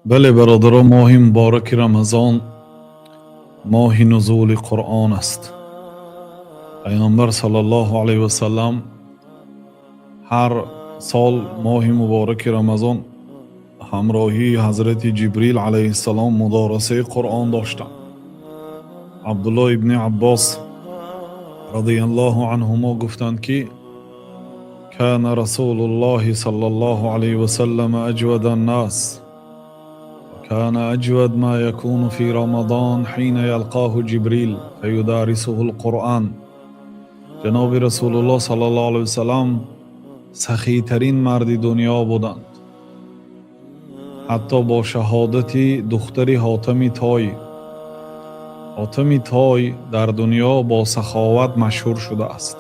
بله برادران، ماه مبارک رمضان ماه نزول قرآن است. پیامبر صلی الله علیه و سلم هر سال ماه مبارک رمضان همراهی حضرت جبریل علیه السلام مدارسه قرآن داشتند. عبدالله ابن عباس رضی الله عنهما گفتند که کان رسول الله صلی الله علیه و سلم اجود الناس كان أجود ما يكون في رمضان حين يلقاه جبريل فيدارسه القرآن. جناب رسول الله صلی الله علیه وسلم سخی ترین مرد دنیا بودند. حتی با شهادت دختر حاتم طای. حاتم طای در دنیا با سخاوت مشهور شده است.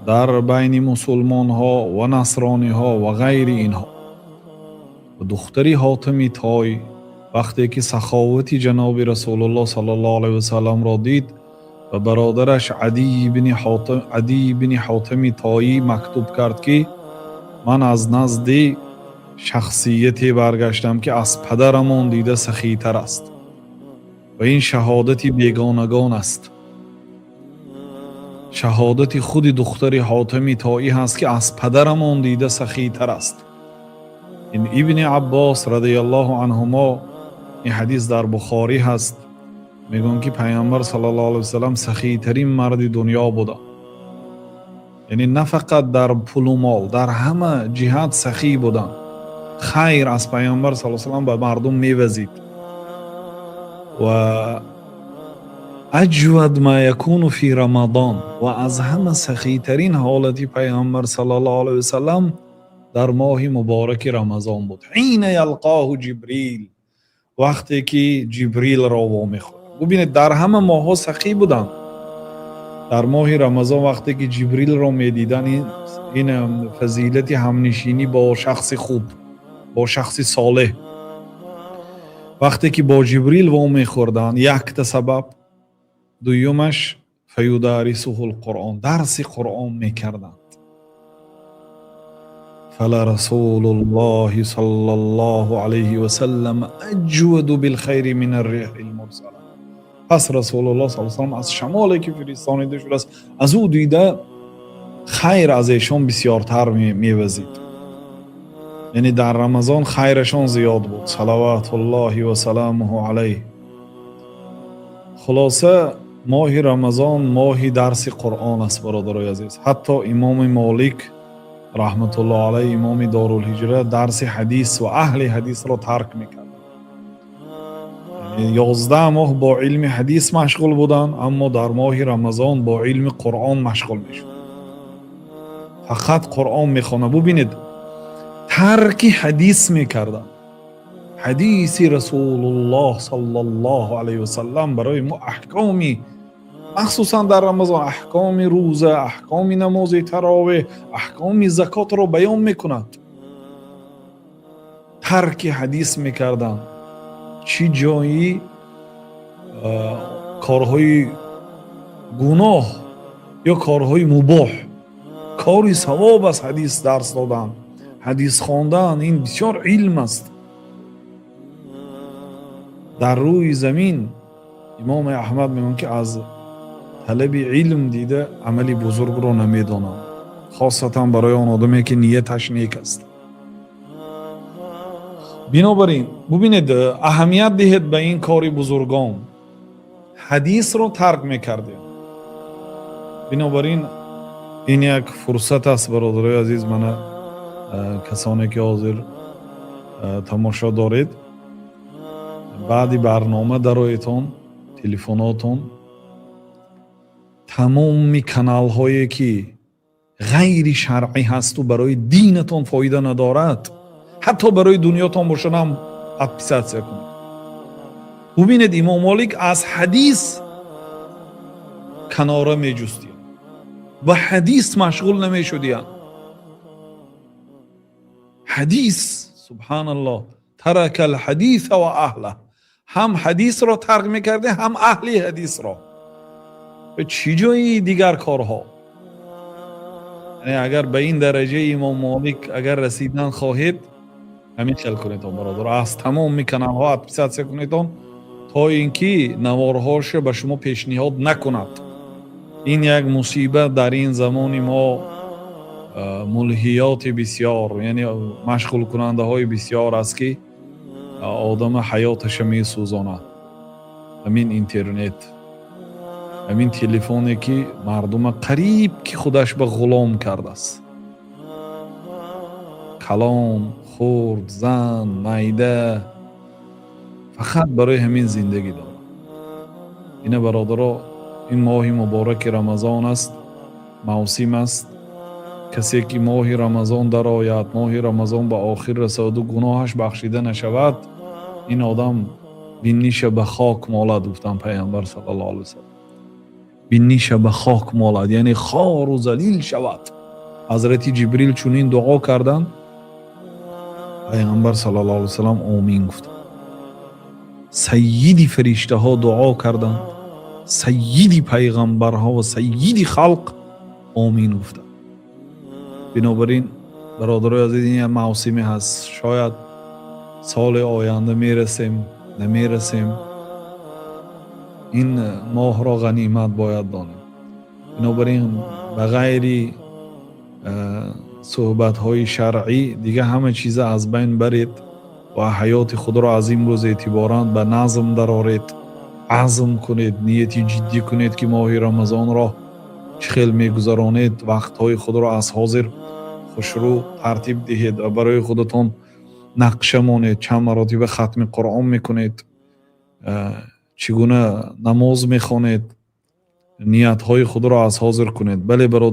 در بین مسلمان ها و نصرانی ها و غیر اینها. دختری حاتم طای وقتی که سخاوت جناب رسول الله صلی الله علیه و سلم را دید و برادرش عدی بن حاتم طایی مکتوب کرد که من از نزد شخصیتی برگشتم که از پدرمان دیده سخی تر است و این شهادت بیگانگان است. شهادت خود دختر حاتم طایی هست که از پدرمان دیده سخی تر است. این ابن عباس رضی الله عنهما، این حدیث در بخاری هست، میگن که پیامبر صلی الله علیه وسلم سخی ترین مرد دنیا بوده. یعنی نه فقط در پول و مال، در همه جهت سخی بودن. خیر از پیامبر صلی الله علیه وسلم به مردم میوزید و اجود ما یکون فی رمضان و از همه سخی ترین حالتی پیامبر صلی الله علیه وسلم در ماه مبارک رمضان بود. حین یلقاه جبریل، وقتی که جبریل را وامی خورد. ببینید در همه ماها سخی بودن. در ماه رمضان وقتی که جبریل را میدیدن، این فضیلت همنشینی با شخص خوب، با شخص صالح، وقتی که با جبریل وامی خوردن، یک تا سبب، دویمش فیدارسه القرآن، درس قرآن میکردن. فلرسول الله صلی الله علیه و سلم اجود بالخیر من الريح المرسله. پس رسول الله صلی الله علیه و سلم از شمالی که فرستانیده شده است، از او دیده خیر از ایشان بسیارتر میوزید. یعنی در رمضان خیرشان زیاد بود، صلوات الله و سلامه علیه. خلاصه ماه رمضان ماه درس قرآن است برادرای عزیز. حتی امام مالک رحمت الله علیه، امام دارالهجره، درس حدیث و اهل حدیث را ترک میکرد. یعنی 11 ماه با علم حدیث مشغول بودن، اما در ماه رمضان با علم قرآن مشغول میشد. فقط قرآن میخونه. ببینید ترک حدیث میکردن. حدیث رسول الله صلی الله علیه و سلم برای ما احکامی، مخصوصا در رمضان، احکام روزه، احکام نماز تراویح، احکام زکات را بیان میکند. ترک حدیث میکردن. چی جایی کارهای گناه یا کارهای مباح، کاری ثواب از حدیث درس دادن، حدیث خواندن، این بسیار علم است. در روی زمین امام احمد میگن که از طلب علم دیده عملی بزرگ رو نمیدانم، خاصتا برای آن آدمی که نیتش نیک است. بنابراین ببینید اهمیت دهید به این کاری بزرگان. حدیث رو ترک میکرده. بنابراین این یک فرصت است برادرای عزیز، من کسانی که حاضر تماشا دارید، بعد برنامه درایتان، تلفناتون، تمام کانال هایی که غیر شرعی هست و برای دینتون فایده ندارد، حتی برای دنیاتون باشن، هم اپیساتسیا کنید. ببینید امام مالک از حدیث کناره می جستید و حدیث مشغول نمی شدید. حدیث، سبحان الله، ترک الحدیث و اهله. هم حدیث را ترک میکرده، هم اهل حدیث را. به چی جایی دیگر کارها. یعنی اگر به این درجه امام مالک اگر رسیدن خواهید، همین خیال کنید برادر. از تمام کانال ها ادپسیاتسیا کنید تا اینکه نوارهاش به شما پیشنهاد نکند. این یک مصیبت در این زمان ما، ملهیات بسیار، یعنی مشغول کننده های بسیار است که آدم حیاتش می سوزاند. همین اینترنت، همین تلفنی که مردم قریب که خودش به غلام کرده است. کلام، خورد، زن، معده، فقط برای همین زندگی دارد. این برادرها، این ماه مبارک رمضان است، موسم است. کسی که ماه رمضان در آید، ماه رمضان به آخر رسد و گناهش بخشیده نشود، این آدم بینیش به خاک مالد. گفتن پیامبر صلی الله علیه وسلم، بینیش به خاک مالد، یعنی خار و ذلیل شود. حضرت جبریل چونین دعا کردند، پیامبر صلی الله علیه وسلم آمین گفتند. سیدی فرشته ها دعا کردند، سیدی پیغمبرها و سیدی خلق آمین گفتند. بنابراین برادرای عزیز، این موسمی هست. شاید سال آینده میرسیم، نمیرسیم. این ماه را غنیمت باید دانیم. بنابراین بغیر صحبت های شرعی دیگه همه چیز از بین برید و حیات خود را از این روز اعتباراً به نظم درآورید. عزم کنید، نیتی جدی کنید که ماه رمضان را چخیل میگذرانید. وقتهای خود را از حاضر خوشرو ترتیب دهید و برای خودتان نقشه مانید. چند مراتب ختم قرآن میکنید، چگونه نماز میخوانید، نیت های خود را از حاضر کنید. بله برادر